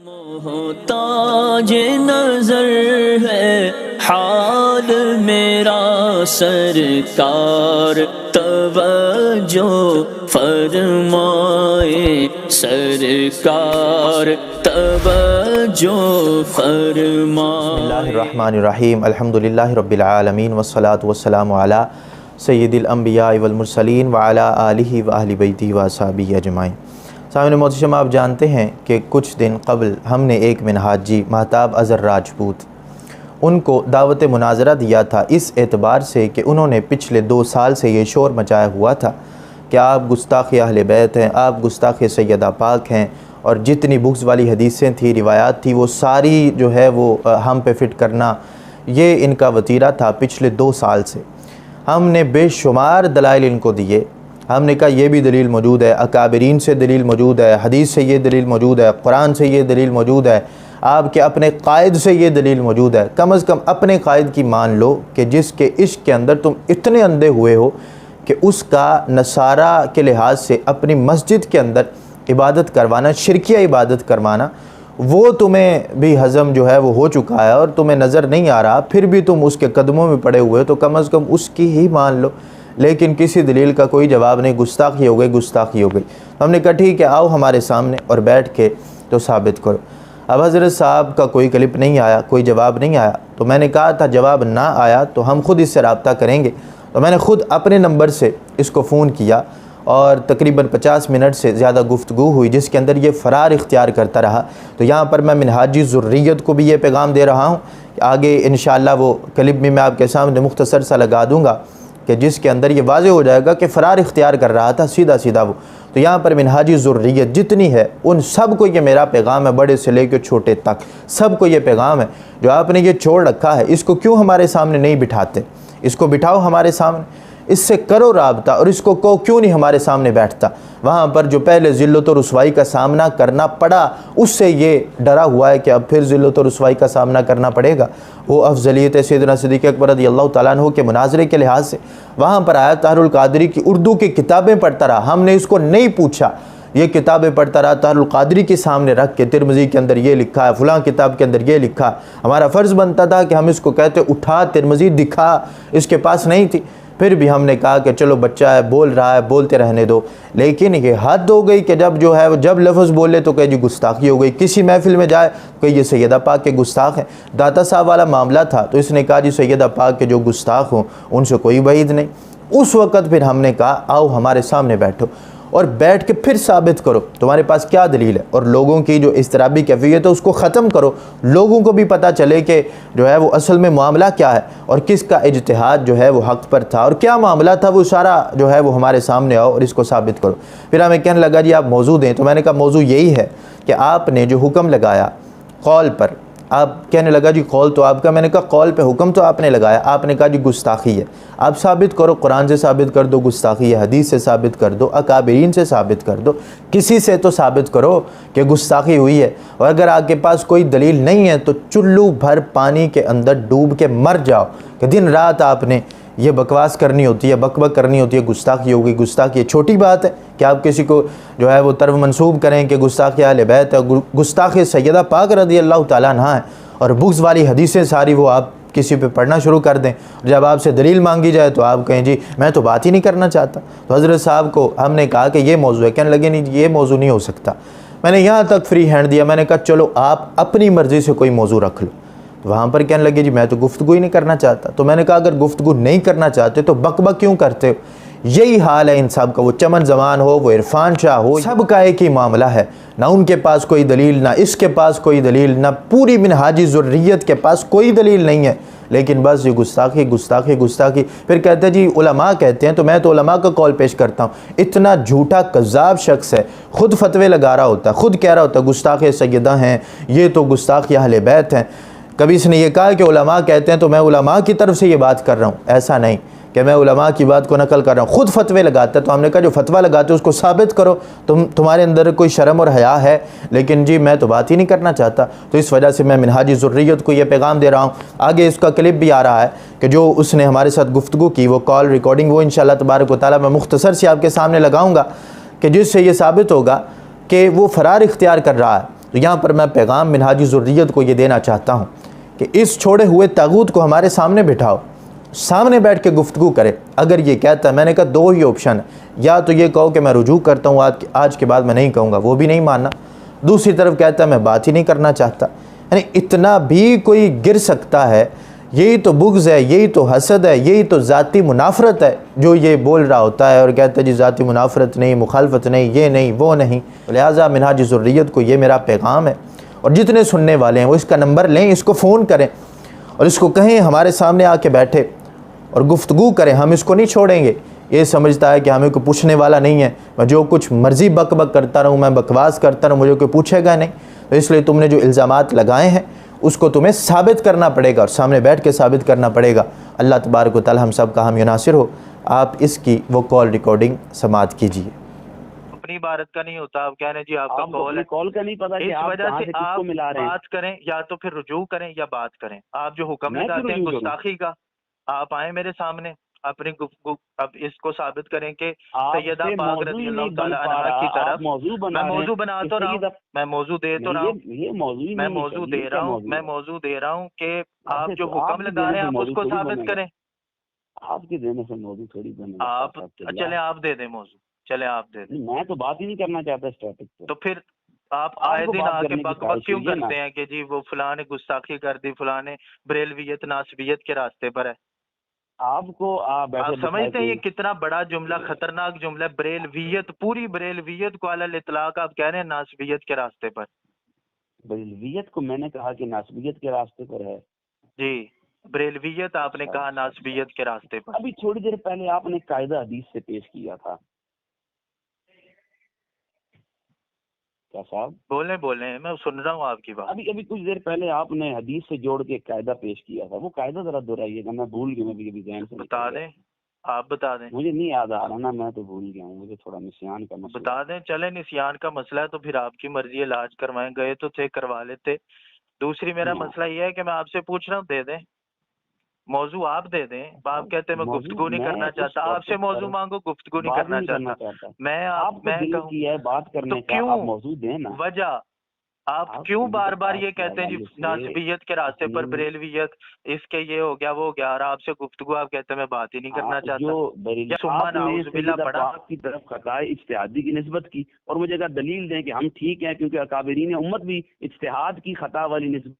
محتاج نظر ہے حال میرا سرکار، توجہ فرمائے سرکار، توجہ فرمائے۔ بسم اللہ الرحمن الرحیم، الحمدللہ رب العالمین والصلاة والسلام علی سید الانبیاء والمرسلین وعلی آلہ واہل بیتہ واصحابہ اجمعین۔ سامعین محترم، آپ جانتے ہیں کہ کچھ دن قبل ہم نے ایک منہاجی مہتاب اظہر راجپوت ان کو دعوت مناظرہ دیا تھا، اس اعتبار سے کہ انہوں نے پچھلے 2 سال سے یہ شور مچایا ہوا تھا کہ آپ گستاخ اہل بیت ہیں، آپ گستاخ سیدہ پاک ہیں، اور جتنی بغض والی حدیثیں تھیں، روایات تھی، وہ ساری جو ہے وہ ہم پہ فٹ کرنا، یہ ان کا وتیرہ تھا پچھلے 2 سال سے۔ ہم نے بے شمار دلائل ان کو دیے، ہم نے کہا یہ بھی دلیل موجود ہے، اکابرین سے دلیل موجود ہے، حدیث سے یہ دلیل موجود ہے، قرآن سے یہ دلیل موجود ہے، آپ کے اپنے قائد سے یہ دلیل موجود ہے۔ کم از کم اپنے قائد کی مان لو کہ جس کے عشق کے اندر تم اتنے اندھے ہوئے ہو کہ اس کا نصارہ کے لحاظ سے اپنی مسجد کے اندر عبادت کروانا، شرکیہ عبادت کروانا، وہ تمہیں بھی ہضم جو ہے وہ ہو چکا ہے اور تمہیں نظر نہیں آ رہا، پھر بھی تم اس کے قدموں میں پڑے ہوئے، تو کم از کم اس کی ہی مان لو۔ لیکن کسی دلیل کا کوئی جواب نہیں، گستاخی ہو گئی، گستاخی ہو گئی۔ ہم نے کہا ٹھیک ہے، آؤ ہمارے سامنے اور بیٹھ کے تو ثابت کرو۔ اب حضرت صاحب کا کوئی کلپ نہیں آیا، کوئی جواب نہیں آیا، تو میں نے کہا تھا جواب نہ آیا تو ہم خود اس سے رابطہ کریں گے، تو میں نے خود اپنے نمبر سے اس کو فون کیا اور تقریباً 50 منٹ سے زیادہ گفتگو ہوئی، جس کے اندر یہ فرار اختیار کرتا رہا۔ تو یہاں پر میں منہاجی ذریت کو بھی یہ پیغام دے رہا ہوں کہ آگے انشاءاللہ وہ کلپ بھی میں آپ کے سامنے مختصر سا لگا دوں گا کہ جس کے اندر یہ واضح ہو جائے گا کہ فرار اختیار کر رہا تھا سیدھا سیدھا وہ۔ تو یہاں پر منہاجی ذریت جتنی ہے ان سب کو یہ میرا پیغام ہے، بڑے سے لے کے چھوٹے تک سب کو یہ پیغام ہے، جو آپ نے یہ چھوڑ رکھا ہے اس کو کیوں ہمارے سامنے نہیں بٹھاتے؟ اس کو بٹھاؤ ہمارے سامنے، اس سے کرو رابطہ، اور اس کو کیوں نہیں ہمارے سامنے بیٹھتا؟ وہاں پر جو پہلے ذلت و رسوائی کا سامنا کرنا پڑا، اس سے یہ ڈرا ہوا ہے کہ اب پھر ذلت و رسوائی کا سامنا کرنا پڑے گا۔ وہ افضلیت سیدنا صدیق اکبر رضی اللہ تعالیٰ عنہ کے مناظرے کے لحاظ سے وہاں پر آیا، طاہر القادری کی اردو کی کتابیں پڑھتا رہا، ہم نے اس کو نہیں پوچھا، یہ کتابیں پڑھتا رہا، طاہر القادری کے سامنے رکھ کے ترمذی کے اندر یہ لکھا ہے، فلاں کتاب کے اندر یہ لکھا۔ ہمارا فرض بنتا تھا کہ ہم اس کو کہتے اٹھا ترمذی دکھا، اس کے پاس نہیں تھی، پھر بھی ہم نے کہا کہ چلو بچہ ہے، بول رہا ہے، بولتے رہنے دو۔ لیکن یہ حد ہو گئی کہ جب جو ہے جب لفظ بولے تو کہ جی گستاخی ہو گئی، کسی محفل میں جائے کہ یہ سیدہ پاک کے گستاخ ہیں۔ داتا صاحب والا معاملہ تھا تو اس نے کہا جی سیدہ پاک کے جو گستاخ ہوں ان سے کوئی بعید نہیں۔ اس وقت پھر ہم نے کہا آؤ ہمارے سامنے بیٹھو اور بیٹھ کے پھر ثابت کرو تمہارے پاس کیا دلیل ہے، اور لوگوں کی جو اضطرابی کیفیت ہے اس کو ختم کرو، لوگوں کو بھی پتہ چلے کہ جو ہے وہ اصل میں معاملہ کیا ہے اور کس کا اجتہاد جو ہے وہ حق پر تھا اور کیا معاملہ تھا، وہ سارا جو ہے وہ ہمارے سامنے آؤ اور اس کو ثابت کرو۔ پھر ہمیں کہنے لگا جی آپ موضوع دیں، تو میں نے کہا موضوع یہی ہے کہ آپ نے جو حکم لگایا قول پر، آپ کہنے لگا جی قول تو آپ کا، میں نے کہا قول پہ حکم تو آپ نے لگایا، آپ نے کہا جی گستاخی ہے، آپ ثابت کرو، قرآن سے ثابت کر دو گستاخی ہے، حدیث سے ثابت کر دو، اکابرین سے ثابت کر دو، کسی سے تو ثابت کرو کہ گستاخی ہوئی ہے۔ اور اگر آپ کے پاس کوئی دلیل نہیں ہے تو چلو بھر پانی کے اندر ڈوب کے مر جاؤ کہ دن رات آپ نے یہ بکواس کرنی ہوتی ہے، بک بک کرنی ہوتی ہے، گستاخی ہوگی۔ گستاخی چھوٹی بات ہے کہ آپ کسی کو جو ہے وہ طرف منسوب کریں کہ گستاخی اہل بیت ہے، گستاخی سیدہ پاک رضی اللہ تعالیٰ عنہ ہے، اور بغض والی حدیثیں ساری وہ آپ کسی پہ پڑھنا شروع کر دیں، جب آپ سے دلیل مانگی جائے تو آپ کہیں جی میں تو بات ہی نہیں کرنا چاہتا۔ تو حضرت صاحب کو ہم نے کہا کہ یہ موضوع ہے، کہنے لگے نہیں یہ موضوع نہیں ہو سکتا۔ میں نے یہاں تک فری ہینڈ دیا، میں نے کہا چلو آپ اپنی مرضی سے کوئی موضوع رکھ لو۔ وہاں پر کہنے لگے جی میں تو گفتگو ہی نہیں کرنا چاہتا۔ تو میں نے کہا اگر گفتگو نہیں کرنا چاہتے تو بک بک کیوں کرتے ہو؟ یہی حال ہے ان سب کا، وہ چمن زمان ہو، وہ عرفان شاہ ہو، سب کا ایک ہی معاملہ ہے، نہ ان کے پاس کوئی دلیل، نہ اس کے پاس کوئی دلیل، نہ پوری منہاجی ذریت کے پاس کوئی دلیل نہیں ہے، لیکن بس یہ گستاخی گستاخی گستاخی۔ پھر کہتے ہیں جی علماء کہتے ہیں، تو میں تو علماء کا قول پیش کرتا ہوں۔ اتنا جھوٹا کذاب شخص ہے، خود فتوے لگا رہا ہوتا ہے، خود کہہ رہا ہوتا ہے گستاخ سیدہ ہیں، یہ تو گستاخ اہل بیت ہیں۔ کبھی اس نے یہ کہا کہ علماء کہتے ہیں تو میں علماء کی طرف سے یہ بات کر رہا ہوں، ایسا نہیں کہ میں علماء کی بات کو نقل کر رہا ہوں، خود فتوے لگاتا ہے۔ تو ہم نے کہا جو فتویٰ لگاتے ہو اس کو ثابت کرو، تمہارے اندر کوئی شرم اور حیا ہے، لیکن جی میں تو بات ہی نہیں کرنا چاہتا۔ تو اس وجہ سے میں منہاجی ذریت کو یہ پیغام دے رہا ہوں۔ آگے اس کا کلپ بھی آ رہا ہے کہ جو اس نے ہمارے ساتھ گفتگو کی، وہ کال ریکارڈنگ، وہ انشاءاللہ تبارک و تعالیٰ میں مختصر سی آپ کے سامنے لگاؤں گا کہ جس سے یہ ثابت ہوگا کہ وہ فرار اختیار کر رہا ہے تو یہاں پر میں پیغام منہاج ذریت کو یہ دینا چاہتا ہوں کہ اس چھوڑے ہوئے طاغوت کو ہمارے سامنے بٹھاؤ، سامنے بیٹھ کے گفتگو کرے۔ اگر یہ کہتا ہے، میں نے کہا دو ہی آپشن ہے، یا تو یہ کہو کہ میں رجوع کرتا ہوں، آج کے بعد میں نہیں کہوں گا، وہ بھی نہیں ماننا۔ دوسری طرف کہتا ہے میں بات ہی نہیں کرنا چاہتا۔ یعنی اتنا بھی کوئی گر سکتا ہے؟ یہی تو بغض ہے، یہی تو حسد ہے، یہی تو ذاتی منافرت ہے جو یہ بول رہا ہوتا ہے اور کہتا ہے جی ذاتی منافرت نہیں، مخالفت نہیں، یہ نہیں وہ نہیں۔ لہٰذا منہاج ذریت کو یہ میرا پیغام ہے، اور جتنے سننے والے ہیں وہ اس کا نمبر لیں، اس کو فون کریں اور اس کو کہیں ہمارے سامنے آ کے بیٹھے اور گفتگو کریں۔ ہم اس کو نہیں چھوڑیں گے۔ یہ سمجھتا ہے کہ ہمیں کوئی پوچھنے والا نہیں ہے، میں جو کچھ مرضی بک بک کرتا رہوں، میں بکواس کرتا رہوں، مجھے کوئی پوچھے گا نہیں۔ تو اس لیے تم نے جو الزامات لگائے ہیں اس کو تمہیں ثابت کرنا پڑے گا، اور سامنے بیٹھ کے ثابت کرنا پڑے گا۔ اللہ تبارک و تعالی ہم سب کا حامی و ناصر ہو۔ آپ اس کی وہ کال ریکارڈنگ سماعت کیجیے۔ اپنی عبارت کا نہیں ہوتا، آپ کہہ رہے ہیں جی آپ کا آپ کو کال اپنی ہے، کال کا نہیں پتا کہ اس آپ وجہ کہاں سے سے کس آپ کو ملا رہے ہیں۔ بات کریں، یا تو پھر رجوع کریں یا بات کریں۔ آپ جو حکم میں کیوں لگاتے ہیں رجوع کروں؟ گستاخی کا، آپ آئیں میرے سامنے اپنی گفتگو، اب اس کو ثابت کریں کہ آپ سیدہ سے پاک موضوع رضی ہی اللہ نہیں بن تعالی پا عنہا کی رہا، طرف آپ موضوع میں بنا رہے موضوع ہیں بنا کہ تو رہا ہوں، سیدہ میں موضوع دے تو نہیں، رہا ہوں، یہ موضوع ہی میں نہیں ہے موضوع سر، دے یہ کیا رہا ہوں، موضوع میں ہے؟ موضوع دے رہا ہوں کہ آپ ایسے جو تو حکم کے لگا دینے رہے ہیں سے آپ اس موضوع کو تھوڑی ثابت بنے گا، کریں۔ آپ کے دینے سے موضوع تھوڑی بنے گا۔ آپ صاحب چلیے چلے آپ دے دیں موضوع، چلے آپ دے دیں۔ میں تو بات ہی نہیں کرنا چاہتا اس ٹاپک پہ۔ تو پھر آپ آپ آئے کو دن بات آ کے کرنے کی بک بک خواہش کیوں ہوئی ہے نا؟ کرتے ہیں کہ جی وہ فلاں نے گستاخی کر دی، فلاں نے بریلویت ناسبیت کے راستے پر ہے؟ آپ کو آپ بیٹھے بٹھائے سمجھتے ہیں یہ کوئی کتنا بڑا جملہ، خطرناک جملہ ہے؟ بریلویت، پوری بریلویت کو علی الاطلاق آپ کہہ رہے ہیں ناسبیت کے راستے پر۔ بریلویت کو میں نے کہا کہ ناسبیت کے راستے پر ہے۔ جی، بریلویت آپ نے اچھا کہا اچھا اچھا۔ ناسبیت کے راستے پر۔ ابھی تھوڑی دیر پہلے آپ نے قاعدہ حدیث سے پیش کیا تھا کیا صاحب؟ بولیں میں سن رہا ہوں آپ کی بات۔ ابھی کچھ دیر پہلے آپ نے حدیث سے جوڑ کے ایک قاعدہ پیش کیا تھا، وہ قاعدہ ذرا دہرائیے گا، میں بھول گیا، میں بھی ذہن سے بتا نکل گیا۔ دیں، آپ بتا دیں، مجھے نہیں یاد آ رہا نا، میں تو بھول گیا ہوں، مجھے تھوڑا نسیان کا مسئلہ بتا ہے۔ دیں۔ چلیں نسیان کا مسئلہ ہے تو پھر آپ کی مرضی، علاج کروائیں، گئے تو تھے کروا لیتے۔ دوسری میرا ہاں، مسئلہ یہ ہے کہ میں آپ سے پوچھ رہا ہوں، دے دیں موضوع، آپ دے دیں۔ آپ کہتے ہیں میں موضوع گفتگو نہیں میں کرنا اس چاہتا، آپ سے ٹاپک پر موضوع مانگو، گفتگو نہیں بات کرنا نہیں کرنا چاہتا۔ آپ کو میں دل کہوں کی ہے بات تو کرنے کا، کیوں؟ آپ موضوع دیں نا۔ وجہ آپ آپ کیوں ان بار کے بار پاس یہ کے کہتے ہیں جی حوالے سے ناسبیت کے راستے پر، اپنی بریلویت، اس کے یہ ہو گیا وہ ہو گیا، اور آپ سے گفتگو آپ کہتے ہیں میں بات ہی نہیں کرنا جو چاہتا؟ یا آپ سما نے نعوذ باللہ سیدہ پڑھا؟ پاک کی طرف خطائے اجتہادی کی نسبت کی، اور مجھے کہا دلیل دیں کہ ہم ٹھیک ہیں، کیونکہ اکابرین امت بھی اجتہاد کی خطا والی نسبت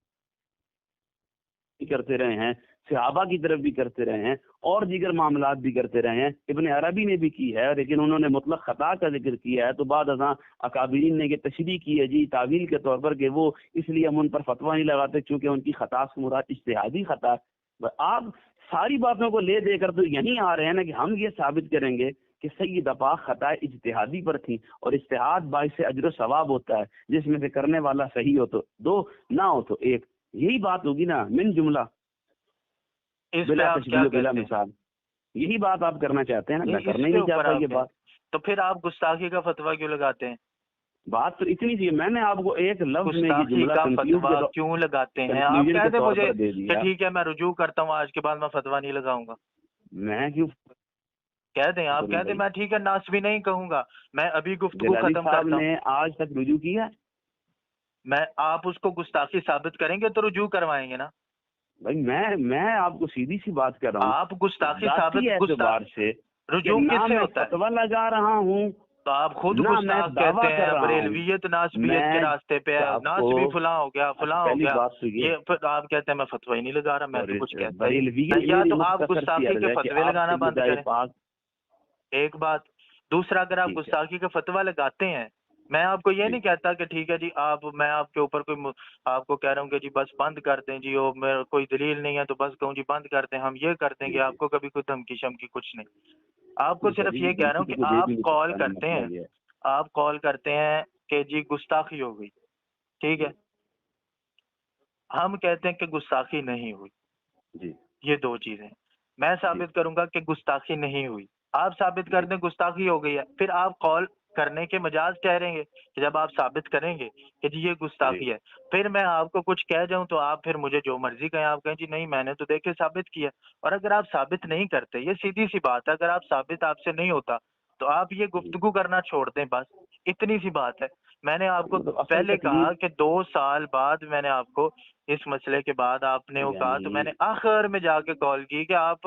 کرتے رہے ہیں، صحابہ کی طرف بھی کرتے رہے ہیں، اور دیگر معاملات بھی کرتے رہے ہیں، ابن عربی نے بھی کی ہے، لیکن انہوں نے مطلق خطا کا ذکر کیا ہے، تو بعد ازاں اکابرین نے یہ تشریح کی ہے جی تعویل کے طور پر کہ وہ اس لیے ہم ان پر فتویٰ نہیں لگاتے چونکہ ان کی خطا سے مراد اجتہادی خطا ہے۔ آپ ساری باتوں کو لے دے کر تو یہیں آ رہے ہیں نا کہ ہم یہ ثابت کریں گے کہ سیدہ پاک خطا اجتہادی پر تھی، اور اجتہاد باعث اجر و ثواب ہوتا ہے، جس میں سے کرنے والا صحیح ہو تو دو، نہ ہو تو ایک، یہی بات ہوگی نا من جملہ، اس پہ بلا آپ کیا تشبیہ بلا کہتے ہیں؟ مثال۔ یہی بات آپ کرنا چاہتے ہیں نا، میں اس کرنا ہی کے نہیں اوپر چاہتا آپ یہ کیا؟ بات۔ تو پھر آپ گستاخی کا فتویٰ کیوں لگاتے ہیں؟ بات تو اتنی سی ہے، میں نے آپ کو ایک لفظ میں یہ گستاخی جملہ کا کنکلوڈ فتویٰ کیوں لگاتے ہیں؟ آپ کنکلوژن کہہ کے دیں طور مجھے پر دے کہ دیا۔ ٹھیک ہے میں رجوع کرتا ہوں، آج کے بعد میں فتویٰ نہیں لگاؤں گا۔ میں کیوں کہہ دیں، آپ کروں کہہ دیں بھائی؟ میں ٹھیک ہے ناسبی نہیں کہوں گا، میں ابھی گفتگو جلالی ختم صاحب کرتا ہوں۔ نے آج تک رجوع کیا؟ میں آپ اس کو گستاخی ثابت کریں گے تو رجوع کروائیں گے نا؟ بھائی میں آپ کو سیدھی سی بات کر رہا ہوں، آپ گستاخی ذاتی ثابت اعتبار سے کہ رجوع نہ کس سے میں ہوتا ہے؟ فتویٰ لگا رہا ہوں، تو آپ خود نہ میں گستاخ دعویٰ کہتے کر ہیں، رہا ہوں۔ بریلویت ناسبیت کے میں راستے پہ ہے، آپ کو ناسبی فلاں ہو گیا، فلاں ہو پہلی گیا، بات تو یہ پھر آپ کہتے ہیں میں فتویٰ ہی نہیں لگا رہا، میں اور تو کچھ کہتا ہی بریلویت نہیں۔ یا میری تو آپ مختصر سی گستاخی عرض کے ہے کہ فتوے آپ لگانا بند سیدہ کریں، پاک، ایک بات۔ دوسرا، اگر آپ ٹھیک ہے، گستاخی کا فتویٰ لگاتے ہیں، میں آپ کو یہ جی نہیں کہتا کہ ٹھیک ہے جی میں آپ کے اوپر کوئی آپ کو کہہ رہا ہوں کہ جی بس بند کر دیں جی، میرا کوئی دلیل نہیں ہے تو بس کہوں جی بند کر دیں، ہم یہ کر دیں جی گے، جی آپ کو کبھی کوئی دھمکی شمکی کچھ نہیں۔ آپ کو صرف کبھی یہ بھی کہہ رہا دھمکی ہوں تو کہ کوئی دے آپ بھی نہیں کال سکتا نا، کرتے مسئلہ ہیں، یہ ہے۔ آپ کال کرتے ہیں کہ جی گستاخی ہو گئی، ٹھیک ہے، جی ہم کہتے ہیں کہ گستاخی نہیں ہوئی، جی یہ دو چیزیں۔ میں جی ثابت کروں گا کہ گستاخی نہیں ہوئی، آپ ثابت کر جی دیں گستاخی ہو گئی ہے، پھر آپ کال کرنے کے مجاز ٹھہریں گے کہ جب آپ ثابت کریں گے کہ جی یہ جی گستاخی ہے، پھر میں آپ کو کچھ کہہ جاؤں تو آپ پھر مجھے جو مرضی کہیں، آپ کہیں جی نہیں میں نے تو دیکھے ثابت کیا۔ اور اگر آپ ثابت نہیں کرتے، یہ سیدھی سی بات ہے، اگر آپ ثابت آپ سے نہیں ہوتا تو آپ یہ جی گفتگو کرنا چھوڑ دیں، بس اتنی سی بات ہے۔ میں نے آپ کو تو اصل پہلے تکلیف کہا کہ 2 سال بعد میں نے آپ کو اس مسئلے کے بعد آپ نے وہ کہا، تو میں نے آخر میں جا کے کال کی کہ آپ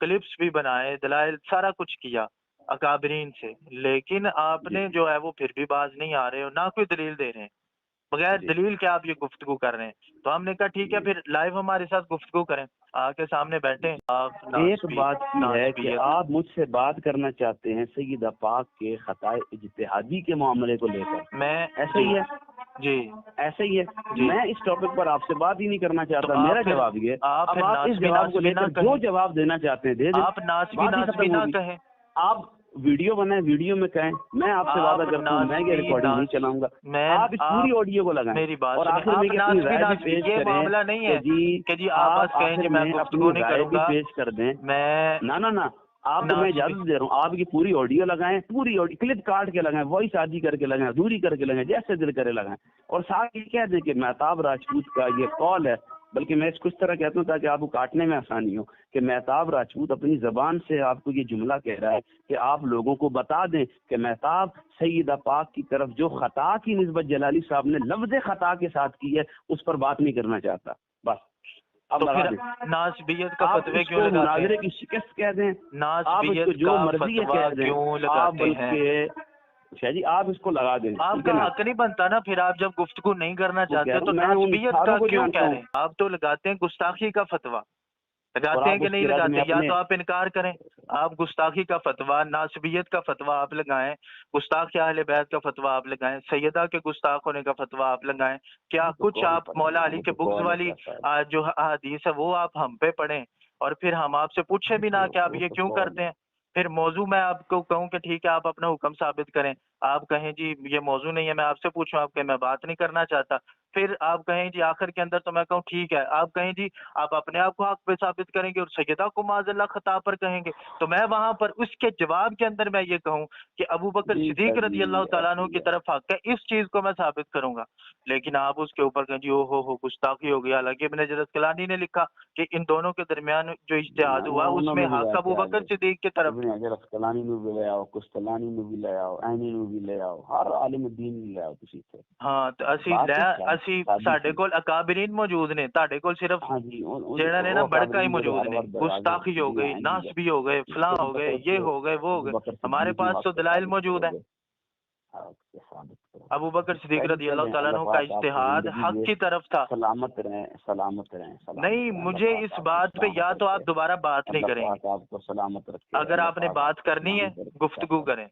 کلپس بھی بنائے، دلائل سارا کچھ کیا اکابرین سے، لیکن آپ جی نے جو ہے وہ پھر بھی باز نہیں آ رہے ہو، نہ کوئی دلیل دے رہے ہیں، بغیر جی دلیل کے آپ یہ گفتگو کر رہے ہیں۔ تو ہم نے کہا ٹھیک ہے جی پھر لائیو ہمارے ساتھ گفتگو کریں، آ کے سامنے بیٹھیں۔ آپ ایک بات کی ہے کہ ناسبیت آپ مجھ سے بات کرنا چاہتے ہیں سیدہ پاک کے خطائے اجتہادی کے معاملے کو لے کر، میں ایسے ہی ہے؟ جی ایسے ہی ہے؟ جی، میں اس ٹاپک پر آپ سے بات ہی نہیں کرنا تو چاہتا، آپ میرا پھر جواب یہ آپ اب پھر آپ اس ناسبی جواب کو ناسبی لے نہ کر جو کہیں، جواب دینا چاہتے ہیں دے دیں، آپ ناسبی بات ہی ناسبی ختم نہ ہوگی۔ کہیں، آپ ویڈیو بنائیں، ویڈیو میں کہیں، میں آپ سے آپ وعدہ کرتا ہوں میں یہ ناسبی ریکارڈنگ نہیں ناسبی چلاؤں گا، میں آپ اس پوری آڈیو کو لگائیں میری بات اور سنیں، آخر میں آپ کہ اپنی ناسبی رائے بھی ناسبی پیش یہ کریں معاملہ نہیں ہے کہ کہ جی آپ بس کہیں آخر جی میں میں گفتگو اپنی نہیں رائے کروں بھی گا، پیش کر دیں۔ میں نہ آپ کو میں ناسبی اجازت دے رہا ہوں، آپ کی پوری آڈیو لگائیں، پوری آڈیو کلپ کاٹ کے لگائیں، وائس آدھی کر کے لگائیں، ادھوری کر کے لگائیں، جیسے دل کرے لگائیں، اور ساتھ یہ کہہ دیں کہ مہتاب راجپوت کا یہ قول ہے، بلکہ میں اس کو اس طرح کہتا ہوں تاکہ آپ کو کاٹنے میں آسانی ہو کہ مہتاب راجپوت اپنی زبان سے آپ کو یہ جملہ کہہ رہا ہے کہ آپ لوگوں کو بتا دیں کہ مہتاب سیدہ پاک کی طرف جو خطا کی نسبت جلالی صاحب نے لفظ خطا کے ساتھ کی ہے اس پر بات نہیں کرنا چاہتا، بس اب تو لگا پھر دیں۔ ناسبیت کا آپ فتوے اس کیوں کو لگاتے مناظرے ہیں؟ کی شکست کہہ دیں، آپ اس کو ناسبیت جو کا مرضی ہے فتویٰ کہہ دیں، کیوں آپ لگاتے ہیں؟ بلکہ شاہ جی آپ اس کو لگا دیں، آپ ٹھیک ہے کا نا؟ حق نہیں بنتا نا، پھر آپ جب گفتگو نہیں کرنا وہ کہہ چاہتے رہا تو ہوں میں ان ناسبیت ساروں کا کو کیوں جانتا کہہ ہوں، رہے ہیں؟ آپ تو لگاتے ہیں گستاخی کا فتویٰ، اور لگاتے ہیں آپ کہ اس نہیں کے رد میں لگاتے؟ یا اپنے تو آپ انکار کریں، آپ گستاخی کا فتویٰ، ناسبیت کا فتویٰ آپ لگائیں، گستاخ اہل بیت کا فتویٰ آپ لگائیں، سیدہ کے گستاخ ہونے کا فتویٰ آپ لگائیں، کیا کچھ آپ مولا علی کے بغض والی جو حدیث ہے وہ آپ ہم پہ پڑھیں، اور پھر ہم آپ سے پوچھیں بھی نہ کہ آپ یہ کیوں کرتے ہیں۔ پھر موضوع میں آپ کو کہوں کہ ٹھیک ہے آپ اپنا حکم ثابت کریں، آپ کہیں جی یہ موضوع نہیں ہے، میں آپ سے پوچھوں، آپ کہیں میں بات نہیں کرنا چاہتا، پھر آپ کہیں جی آخر کے اندر تو میں کہوں ٹھیک ہے، آپ کہیں جی آپ اپنے آپ کو حق پہ ثابت کریں گے اور سیدہ کو معاذ اللہ خطا پر کہیں گے، تو میں وہاں پر اس کے جواب کے اندر میں یہ کہوں کہ ابو بکر جی صدیق رضی اللہ تعالیٰ عنہ کی طرف حق ہے، اس چیز کو میں ثابت کروں گا، لیکن آپ اس کے اوپر کہیں جی ہو گستاخی ہو گیا۔ حالانکہ ابن حجر اسقلانی نے لکھا کہ ان دونوں کے درمیان جو اجتہاد ہوا اس میں حق ابو بکر صدیق کی طرف۔ ابن حجر اسقلانی نو بھی لے آؤ، کستلانی نو بھی لے آؤ، عینی نو بھی لے آؤ، ہر عالم دین بھی لے آؤ تسی تے۔ ہاں تو اسی ساڈے کول اکابرین موجود نے، تہاڈے کول صرف ہاں جی جڑا نے نا بڑکا ہی موجود ہر نے، وقت دروازے گستاخی ہو گئی، ہیں جی، ناسبی ہو گئے، فلاں ہو گئے، یہ ہو گئے، وہ ہو ابو گئے، بکر ہمارے صدیق پاس تو دلائل موجود ہیں۔ ابو بکر صدیق رضی اللہ تعالیٰ عنہ کا اجتہاد حق کی طرف تھا۔ سلامت رہیں، سلامت رہیں، نہیں، مجھے اس بات پہ یا تو آپ دوبارہ بات نہیں اللہ کریں گے، پاک آپ کو سلامت رکھے، اگر اللہ آپ نے پاک بات کو کرنی ہے سلامت رکھے، گفتگو کریں،